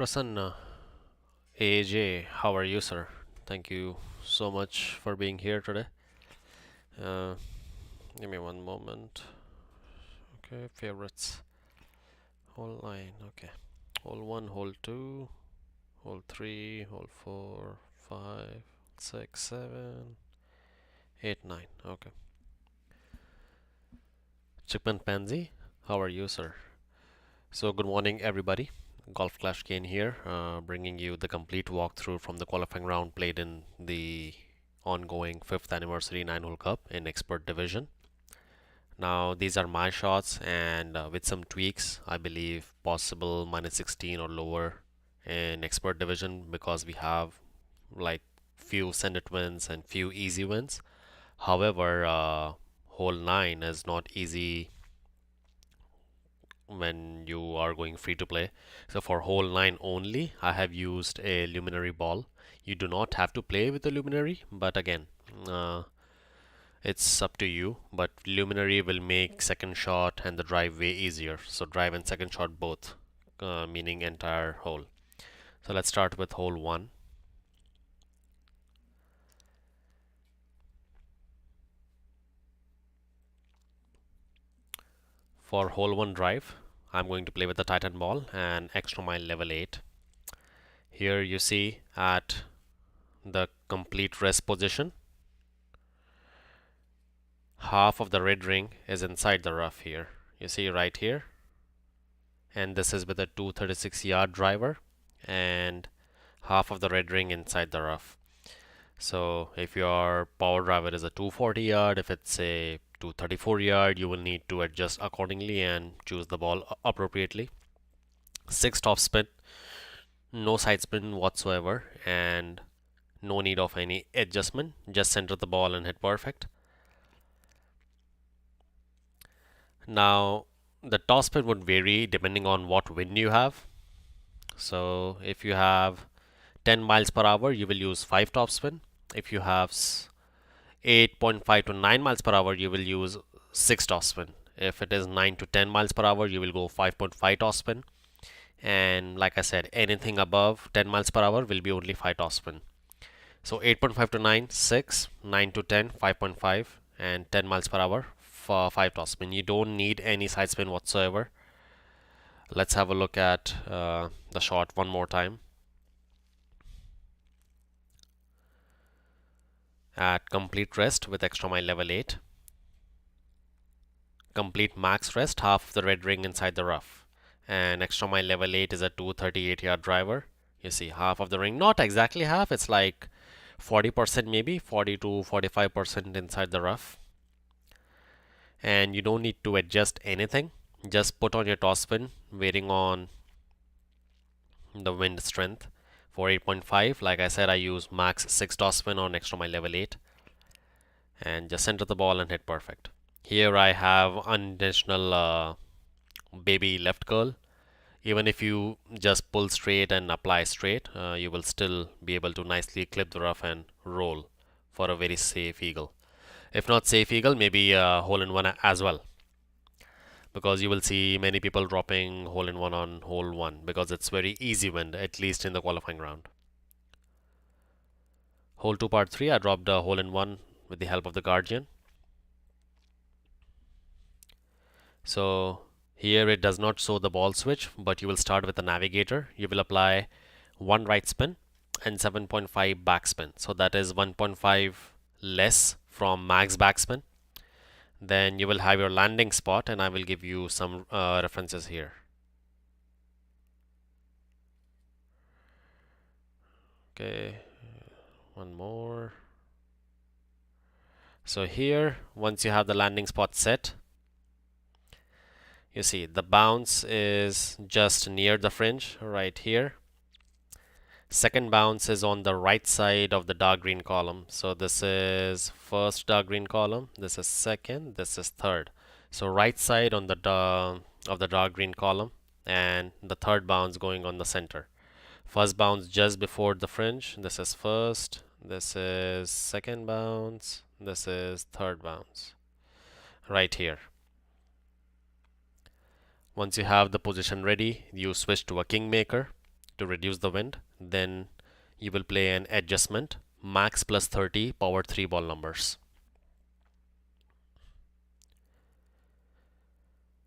Prasanna, AJ, how are you, sir? Thank you so much for being here today. Uh, Give me one moment. Okay, favorites. Hole 9, okay. Hole 1, hole 2, hole 3, hole 4, 5, 6, 7, 8, 9. Okay. Chickman Pansy, how are you, sir? So, good morning, everybody. Golf Clash Kane here, bringing you the complete walkthrough from the qualifying round played in the ongoing 5th anniversary 9-hole cup in expert division. Now these are my shots, and with some tweaks, I believe possible minus 16 or lower in expert division, because we have like few send it wins and few easy wins. However, hole 9 is not easy when you are going free to play. So for hole 9 only, I have used a luminary ball. You do not have to play with the luminary, but again, it's up to you. But luminary will make second shot and the drive way easier. So drive and second shot both, meaning entire hole. So let's start with hole 1. For hole 1 drive, I'm going to play with the Titan ball and extra mile level 8. Here you see at the complete rest position, half of the red ring is inside the rough here. You see right here. And this is with a 236-yard driver and half of the red ring inside the rough. So if your power driver is a 240-yard, if it's a 234-yard, you will need to adjust accordingly and choose the ball appropriately. 6 top spin, no side spin whatsoever, and no need of any adjustment. Just center the ball and hit perfect. Now the top spin would vary depending on what wind you have. So if you have 10 miles per hour, you will use 5 top spin. If you have 8.5 to 9 miles per hour, you will use 6 top spin. If it is 9 to 10 miles per hour, you will go 5.5 top spin. And like I said, anything above 10 miles per hour will be only 5 top spin. So 8.5 to 9, 6, 9 to 10, 5.5, and 10 miles per hour for 5 top spin. You don't need any side spin whatsoever. Let's have a look at the shot one more time. At complete rest with extra mile level 8. Complete max rest, half of the red ring inside the rough. And extra mile level 8 is a 238-yard driver. You see half of the ring, not exactly half, it's like 40% maybe, 40 to 45% inside the rough. And you don't need to adjust anything. Just put on your top spin, waiting on the wind strength. For 8.5, like I said, I use max 6 top spin on extra mile level 8. And just center the ball and hit perfect. Here I have unintentional baby left curl. Even if you just pull straight and apply straight, you will still be able to nicely clip the rough and roll for a very safe eagle. If not safe eagle, maybe a hole in one as well, because you will see many people dropping hole in one on hole 1 because it's very easy wind, at least in the qualifying round. Hole 2 part 3, I dropped a hole in one with the help of the guardian. So here it does not show the ball switch, but you will start with the navigator. You will apply 1 right spin and 7.5 backspin. So that is 1.5 less from max backspin. Then you will have your landing spot, and I will give you some references here. Okay, one more. So here, once you have the landing spot set, you see the bounce is just near the fringe right here. Second bounce is on the right side of the dark green column. So this is first dark green column, this is second, this is third. So right side on the of the dark green column, and the third bounce going on the center. First bounce just before the fringe, this is first, this is second bounce, this is third bounce right here. Once you have the position ready, you switch to a kingmaker. to reduce the wind. Then you will play an adjustment, max plus 30, power 3 ball numbers.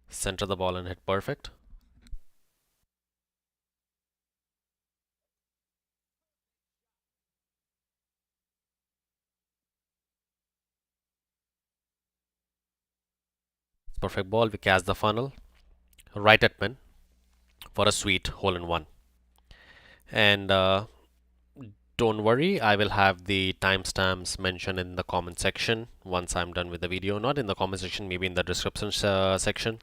Center the ball and hit perfect. Perfect ball. We cast the funnel right at pin for a sweet hole in one. And don't worry, I will have the timestamps mentioned in the comment section once I'm done with the video. Not in the comment section, maybe in the description section.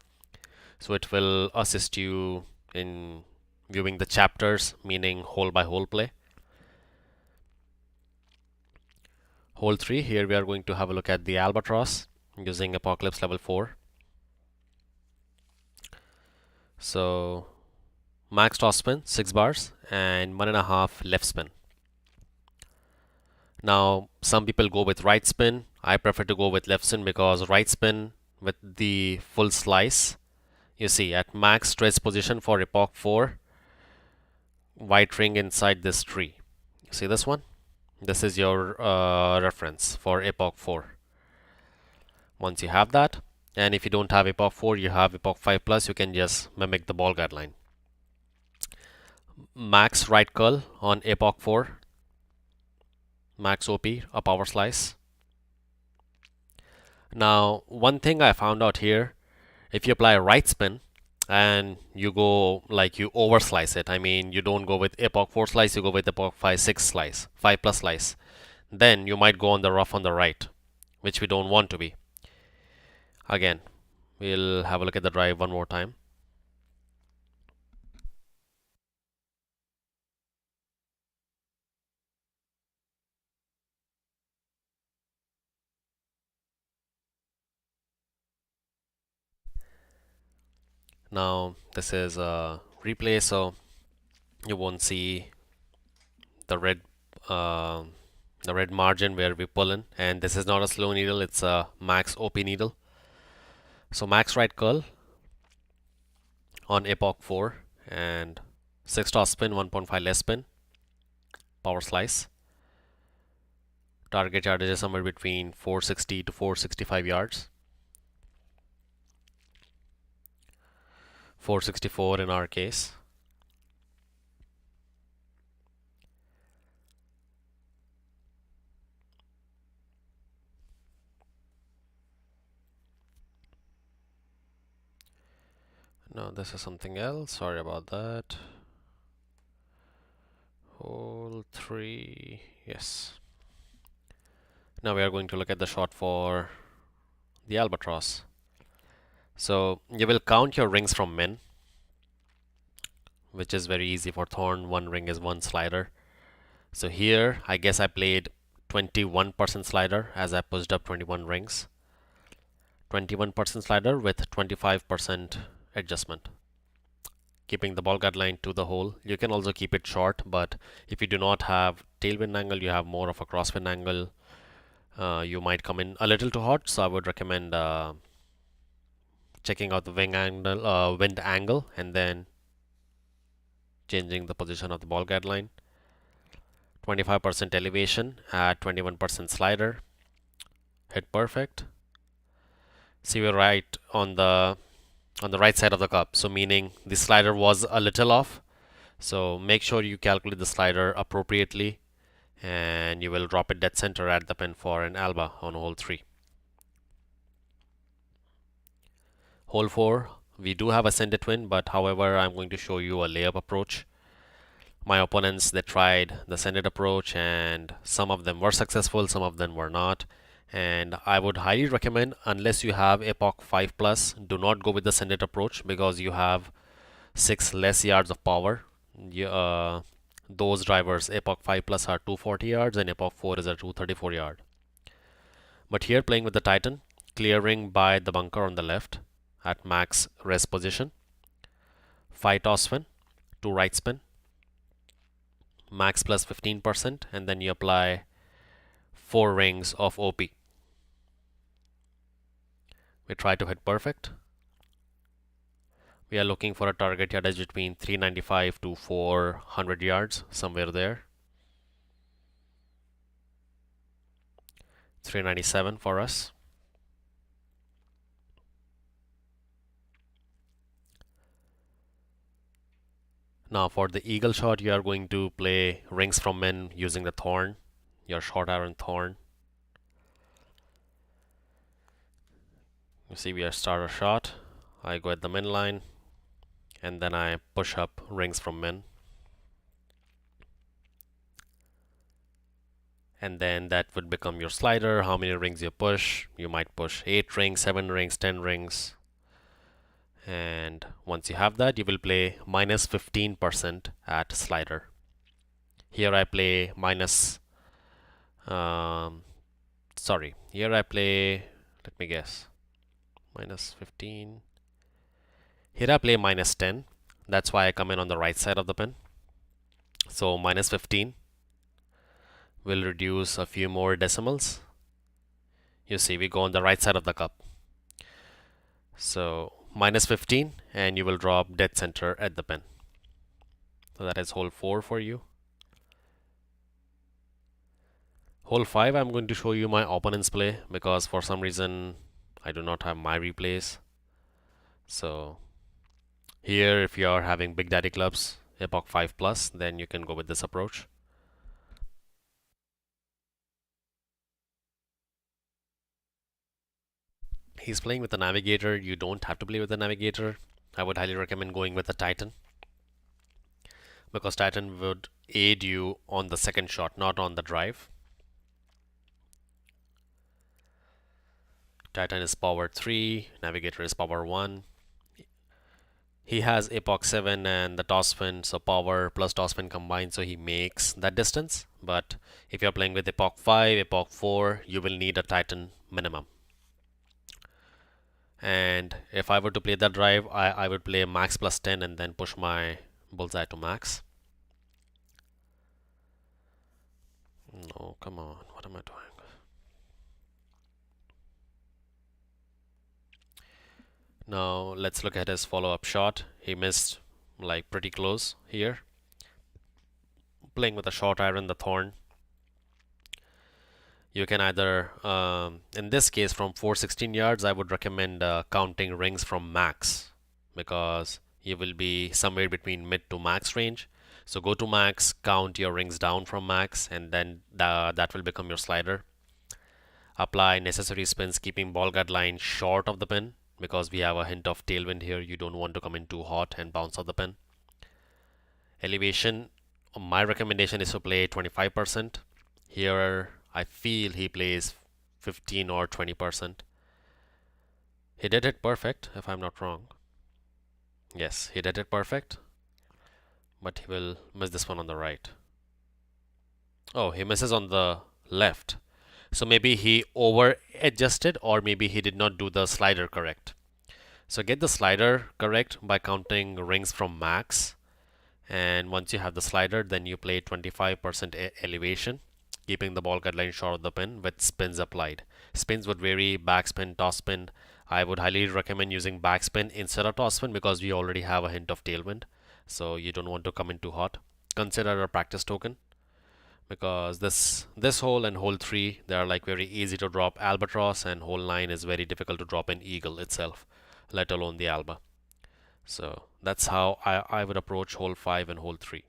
So it will assist you in viewing the chapters, meaning hole by hole play. Hole 3, here we are going to have a look at the Albatross using Apocalypse level 4. So max toss spin 6 bars and 1.5 left spin. Now some people go with right spin. I prefer to go with left spin because right spin with the full slice, you see at max stretch position for Epoch 4, white ring inside this tree. You see this one? This is your reference for Epoch 4. Once you have that, and if you don't have Epoch 4, you have Epoch 5 plus, you can just mimic the ball guideline. Max right curl on Epoch 4, max OP, a power slice. Now, one thing I found out here, if you apply a right spin and you go like you over slice it, I mean, you don't go with Epoch 4 slice, you go with Epoch 5, 6 slice, 5 plus slice, then you might go on the rough on the right, which we don't want to be. Again, we'll have a look at the drive one more time. Now this is a replay, so you won't see the red margin where we pull in, and this is not a slow needle, it's a max OP needle. So max right curl on Epoch 4 and 6 toss spin, 1.5 less spin, power slice. Target yardage is somewhere between 460 to 465 yards. 464 in our case. No, this is something else. Sorry about that. Hole 3. Yes. Now we are going to look at the shot for the Albatross. So you will count your rings from min, which is very easy for Thorn. One ring is one slider. So here, I guess I played 21% slider as I pushed up 21 rings. 21% slider with 25% adjustment. Keeping the ball guideline to the hole. You can also keep it short, but if you do not have tailwind angle, you have more of a crosswind angle, you might come in a little too hot. So I would recommend checking out the wind angle and then changing the position of the ball guideline. 25% elevation at 21% slider. Hit perfect. See, we're right on the right side of the cup, so meaning the slider was a little off. So make sure you calculate the slider appropriately, and you will drop it dead center at the pin for an Alba on hole 3. Hole 4, we do have a send it win, but however, I'm going to show you a layup approach. My opponents, they tried the send it approach, and some of them were successful, some of them were not. And I would highly recommend, unless you have Epoch 5 plus, do not go with the send it approach because you have 6 less yards of power. Those drivers, Epoch 5 plus, are 240 yards and Epoch 4 is a 234 yard. But here, playing with the Titan, clearing by the bunker on the left at max rest position, 5 toss spin, 2 right spin, max plus 15%, and then you apply 4 rings of OP. We try to hit perfect. We are looking for a target yardage between 395 to 400 yards, somewhere there. 397 for us. Now for the eagle shot, you are going to play rings from men using the thorn, your short iron thorn. You see, we are start a shot. I go at the min line, and then I push up rings from men. And then that would become your slider. How many rings you push? You might push 8 rings, 7 rings, 10 rings. And once you have that, you will play minus 15% at slider. Here I play minus, here I play, let me guess, minus 15. Here I play minus 10. That's why I come in on the right side of the pin. So minus 15 will reduce a few more decimals. You see, we go on the right side of the cup. So minus 15, and you will drop dead center at the pin. So that is hole 4 for you. Hole 5, I'm going to show you my opponent's play because for some reason I do not have my replays. So here, if you are having Big Daddy clubs, Epoch 5 plus, then you can go with this approach. He's playing with a navigator. You don't have to play with a navigator. I would highly recommend going with a Titan because Titan would aid you on the second shot, not on the drive. Titan is power 3, navigator is power 1. He has Epoch 7 and the toss spin, so power plus toss spin combined, so he makes that distance. But if you're playing with Epoch 5, Epoch 4, you will need a Titan minimum. And if I were to play that drive, I would play max plus 10 and then push my bullseye to max. No, come on, what am I doing? Now let's look at his follow-up shot. He missed like pretty close here. Playing with a short iron, the thorn. You can either, in this case from 416 yards, I would recommend counting rings from max because you will be somewhere between mid to max range. So go to max, count your rings down from max, and then that will become your slider. Apply necessary spins, keeping ball guard line short of the pin because we have a hint of tailwind here. You don't want to come in too hot and bounce off the pin. Elevation, my recommendation is to play 25%. Here I feel he plays 15 or 20%. He did it perfect, if I'm not wrong. Yes, he did it perfect, but he will miss this one on the right. Oh, he misses on the left. So maybe he over adjusted, or maybe he did not do the slider correct. So get the slider correct by counting rings from max. And once you have the slider, then you play 25% elevation, keeping the ball guard line short of the pin with spins applied. Spins would vary, backspin, toss spin. I would highly recommend using backspin instead of toss spin because we already have a hint of tailwind. So you don't want to come in too hot. Consider a practice token because this hole and hole 3, they are like very easy to drop albatross, and hole 9 is very difficult to drop in eagle itself, let alone the alba. So that's how I would approach hole 5 and hole 3.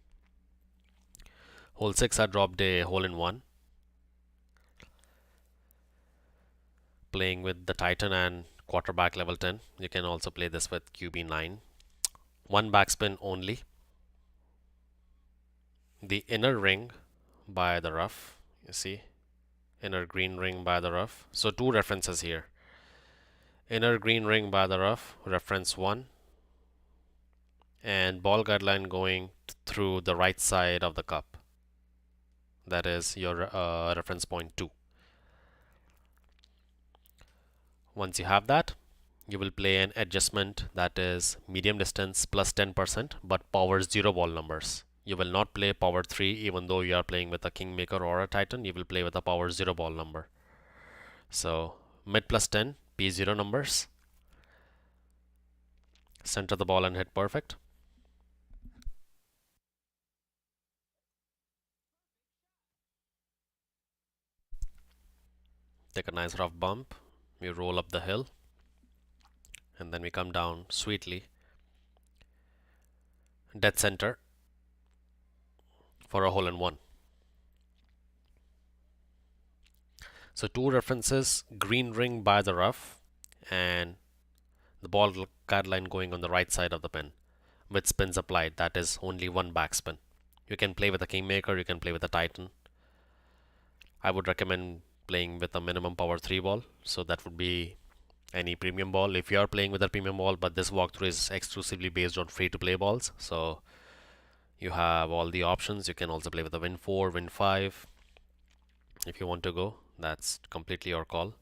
Hole 6, I dropped a hole in 1. Playing with the Titan and quarterback level 10. You can also play this with QB 9. One backspin only. The inner ring by the rough, you see, inner green ring by the rough. So 2 references here. Inner green ring by the rough, reference 1. And ball guard line going through the right side of the cup. That is your reference point 2. Once you have that, you will play an adjustment that is medium distance plus 10%, but power 0 ball numbers. You will not play power 3 even though you are playing with a Kingmaker or a Titan. You will play with a power 0 ball number. So mid plus 10, P0 numbers. Center the ball and hit perfect. Take a nice rough bump. We roll up the hill and then we come down sweetly, dead center for a hole in one. So two references, green ring by the rough and the ball guideline going on the right side of the pin with spins applied. That is only one backspin. You can play with a kingmaker, you can play with a titan. I would recommend playing with a minimum power 3 ball. So that would be any premium ball. If you are playing with a premium ball, but this walkthrough is exclusively based on free to play balls. So you have all the options. You can also play with a win 4, win 5 if you want to go. That's completely your call.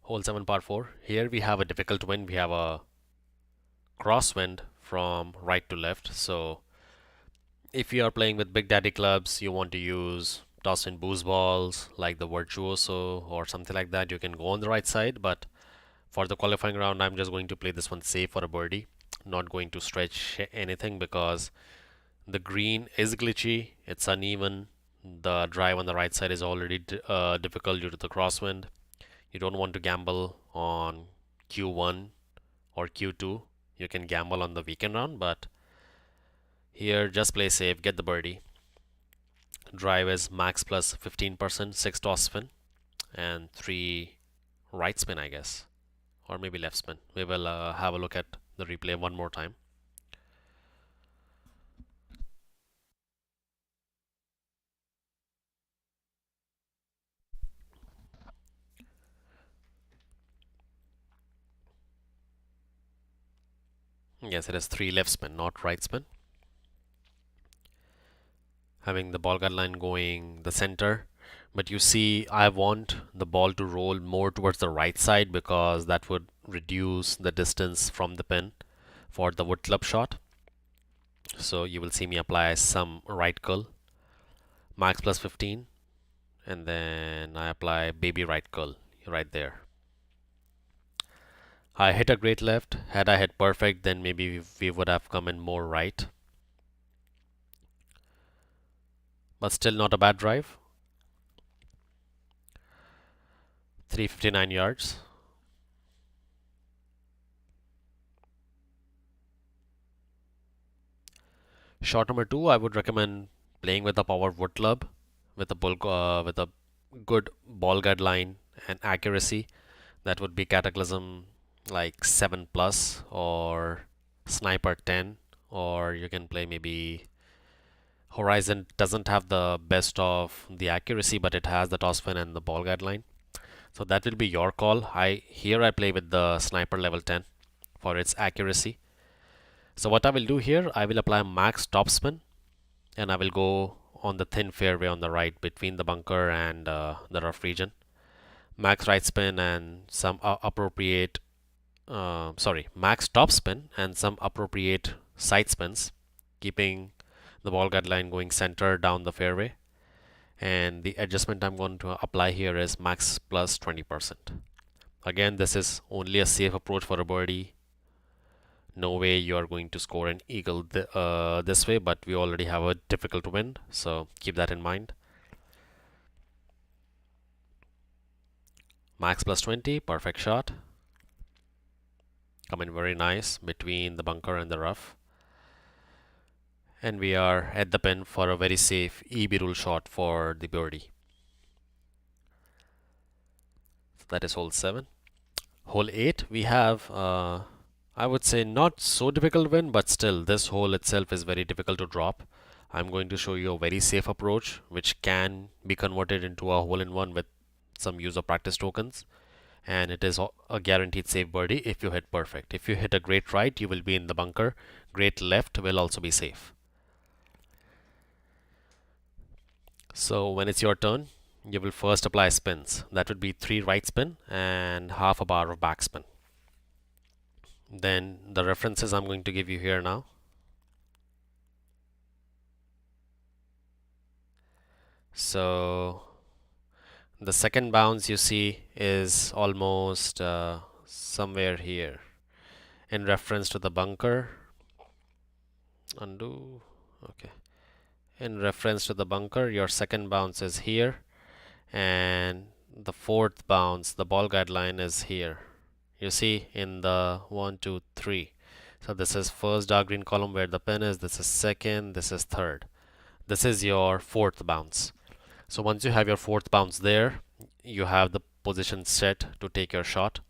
Hole 7 par 4. Here we have a difficult wind. We have a crosswind from right to left. So if you are playing with Big Daddy clubs, you want to use toss in boost balls like the Virtuoso or something like that, you can go on the right side. But for the qualifying round, I'm just going to play this one safe for a birdie. Not going to stretch anything because the green is glitchy, it's uneven. The drive on the right side is already difficult due to the crosswind. You don't want to gamble on Q1 or Q2. You can gamble on the weekend round, but here just play safe, get the birdie. Drive is max plus 15%, 6 toss spin, and 3 right spin, I guess, or maybe left spin. We will have a look at the replay one more time. Yes, it is 3 left spin, not right spin. Having the ball guideline going the center, but you see I want the ball to roll more towards the right side because that would reduce the distance from the pin for the wood club shot. So you will see me apply some right curl, max plus 15, and then I apply baby right curl right there. I hit a great left. Had I hit perfect, then maybe we would have come in more right. But still not a bad drive. 359 yards. Shot number 2, I would recommend playing with a power wood club with a good ball guideline and accuracy. That would be Cataclysm like 7 plus or Sniper 10, or you can play maybe Horizon. Doesn't have the best of the accuracy, but it has the toss fin and the ball guideline. So that will be your call. I play with the Sniper level 10 for its accuracy. So what I will do here, I will apply max topspin and I will go on the thin fairway on the right between the bunker and the rough region. Max right spin and some max top spin and some appropriate side spins, keeping the ball guideline going center down the fairway. And the adjustment I'm going to apply here is max plus 20%. Again, this is only a safe approach for a birdie. No way you are going to score an eagle this way, but we already have a difficult wind, so keep that in mind. Max plus 20, perfect shot. Come in very nice between the bunker and the rough. And we are at the pin for a very safe EB rule shot for the birdie. So that is hole 7. Hole 8, we have I would say not so difficult win, but still this hole itself is very difficult to drop. I'm going to show you a very safe approach which can be converted into a hole in one with some use of practice tokens, and it is a guaranteed safe birdie if you hit perfect. If you hit a great right, you will be in the bunker. Great left will also be safe. So when it's your turn, you will first apply spins. That would be 3 right spin and half a bar of back spin. Then the references I'm going to give you here now. So the second bounce you see is almost somewhere here. In reference to the bunker, undo, okay. In reference to the bunker, your second bounce is here, and the fourth bounce, the ball guideline is here. You see in the 1, 2, 3. So this is first dark green column where the pin is, this is second, this is third. This is your fourth bounce. So once you have your fourth bounce there, you have the position set to take your shot.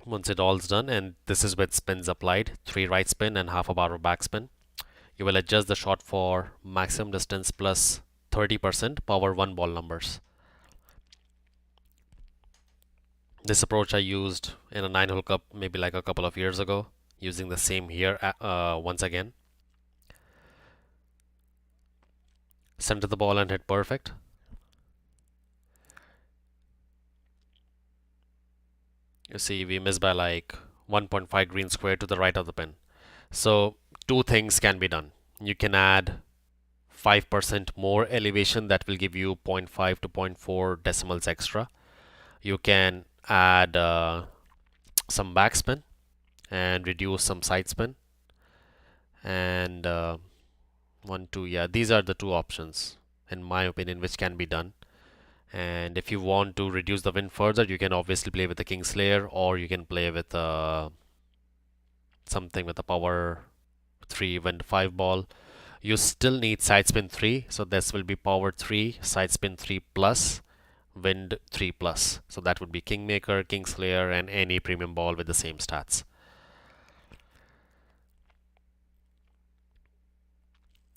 Once it all's done, and this is with spins applied, 3 right spin and half a bar of back spin, you will adjust the shot for maximum distance plus 30% power 1 ball numbers. This approach I used in a 9-hole cup maybe like a couple of years ago, using the same here once again. Center the ball and hit perfect. You see we missed by like 1.5 green square to the right of the pin. So two things can be done. You can add 5% more elevation, that will give you 0.5 to 0.4 decimals extra. You can add some backspin and reduce some side spin, and 1, 2, yeah, these are the two options in my opinion which can be done. And if you want to reduce the wind further, you can obviously play with the Kingslayer, or you can play with something with a power 3 wind 5 ball. You still need side spin 3, so this will be power 3, side spin 3 plus, wind 3 plus. So that would be Kingmaker, Kingslayer, and any premium ball with the same stats.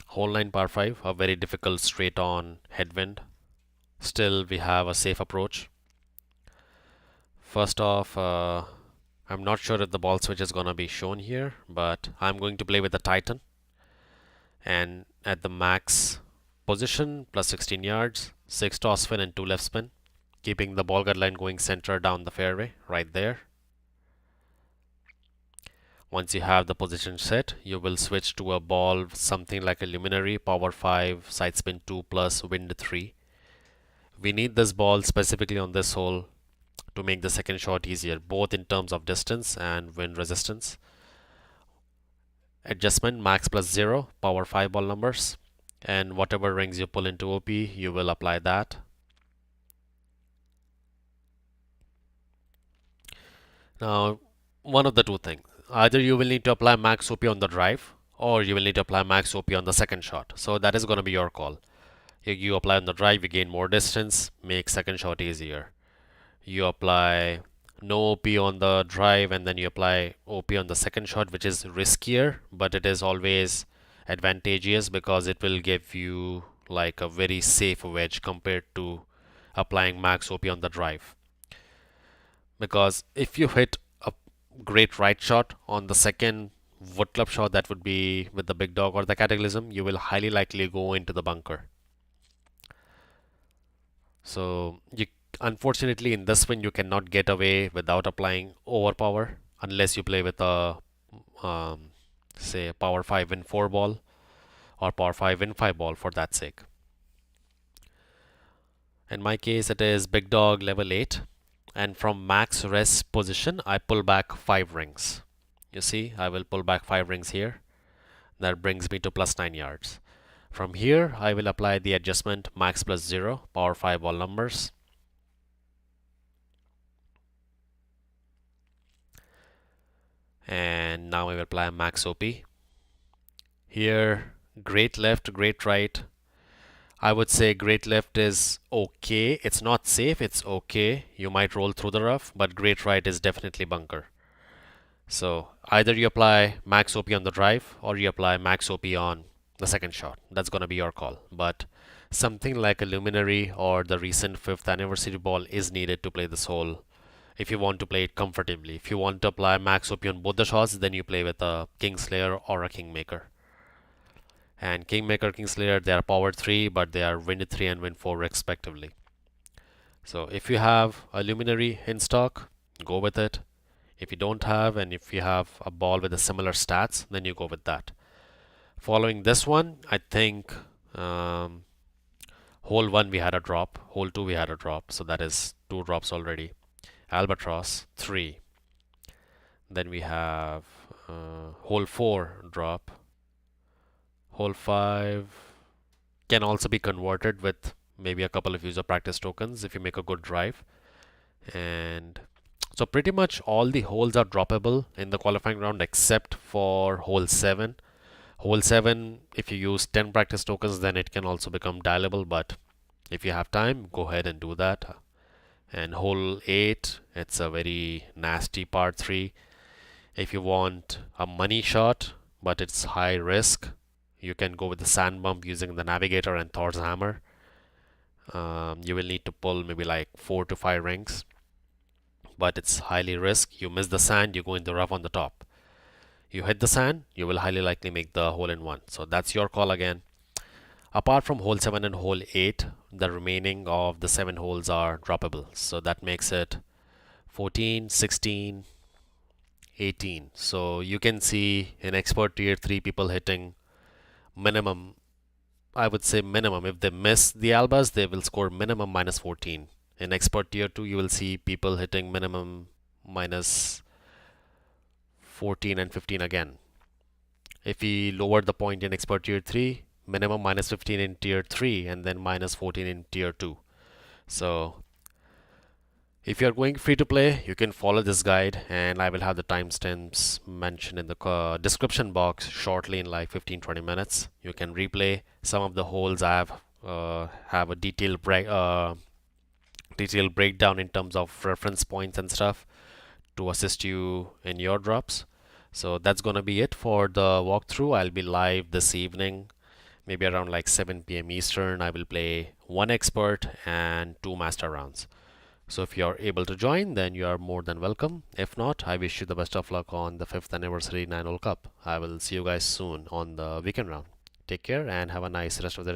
Hole 9 par 5, a very difficult straight on headwind. Still we have a safe approach. First off, I'm not sure if the ball switch is gonna be shown here, but I'm going to play with the Titan, and at the max position plus 16 yards, 6 toss spin and 2 left spin, keeping the ball guideline going center down the fairway right there. Once you have the position set, you will switch to a ball something like a luminary, power 5, side spin 2 plus, wind 3. We need this ball specifically on this hole to make the second shot easier, both in terms of distance and wind resistance. Adjustment max plus 0, power 5 ball numbers, and whatever rings you pull into OP, you will apply that. Now, one of the two things. Either you will need to apply max OP on the drive, or you will need to apply max OP on the second shot. So that is going to be your call. You apply on the drive, you gain more distance, make second shot easier. You apply no OP on the drive and then you apply OP on the second shot, which is riskier, but it is always advantageous because it will give you like a very safe wedge compared to applying max OP on the drive. Because if you hit a great right shot on the second wood club shot, that would be with the big dog or the cataclysm, you will highly likely go into the bunker. So unfortunately in this one you cannot get away without applying overpower unless you play with a say power 5 wind 4 ball or power 5 wind 5 ball for that sake. In my case it is big dog level 8, and from max rest position I pull back 5 rings. You see, I will pull back 5 rings here. That brings me to plus 9 yards. From here I will apply the adjustment max plus 0, power 5 ball numbers. And now I will apply max OP. Here, great left, great right. I would say great left is okay. It's not safe, it's okay. You might roll through the rough, but great right is definitely bunker. So either you apply max OP on the drive or you apply max OP on the second shot. That's going to be your call. But something like a luminary or the recent 5th anniversary ball is needed to play this hole if you want to play it comfortably. If you want to apply max OP on both the shots, then you play with a Kingslayer or a Kingmaker. And Kingmaker, Kingslayer, they are power 3, but they are wind 3 and wind 4 respectively. So if you have a luminary in stock, go with it. If you don't have, and if you have a ball with a similar stats, then you go with that. Following this one, I think hole 1 we had a drop, hole 2 we had a drop, so that is 2 drops already. Albatross 3. Then we have hole 4 drop. Hole 5 can also be converted with maybe a couple of user practice tokens if you make a good drive. And so pretty much all the holes are droppable in the qualifying round except for hole 7. Hole 7, if you use 10 practice tokens, then it can also become dialable, but if you have time, go ahead and do that. And hole 8, it's a very nasty par 3. If you want a money shot, but it's high risk, you can go with the sand bump using the navigator and Thor's hammer. You will need to pull maybe like 4 to 5 rings, but it's highly risk. You miss the sand, you go in the rough on the top. You hit the sand, you will highly likely make the hole in one. So that's your call again. Apart from hole 7 and hole 8, the remaining of the 7 holes are droppable. So that makes it 14, 16, 18. So you can see in expert tier 3 people hitting minimum, I would say minimum. If they miss the albas, they will score minimum minus 14. In expert tier 2, you will see people hitting minimum minus 14 and 15 again. If we lower the point in expert tier 3, minimum minus 15 in tier 3 and then minus 14 in tier 2. So if you're going free to play, you can follow this guide, and I will have the timestamps mentioned in the description box shortly in like 15-20 minutes. You can replay some of the holes. I have a detailed breakdown in terms of reference points and stuff to assist you in your drops. So that's gonna be it for the walkthrough. I'll be live this evening, maybe around like 7 p.m. Eastern. I will play 1 expert and 2 master rounds. So if you're able to join, then you are more than welcome. If not, I wish you the best of luck on the 5th anniversary 9-hole cup. I will see you guys soon on the weekend round. Take care and have a nice rest of the day.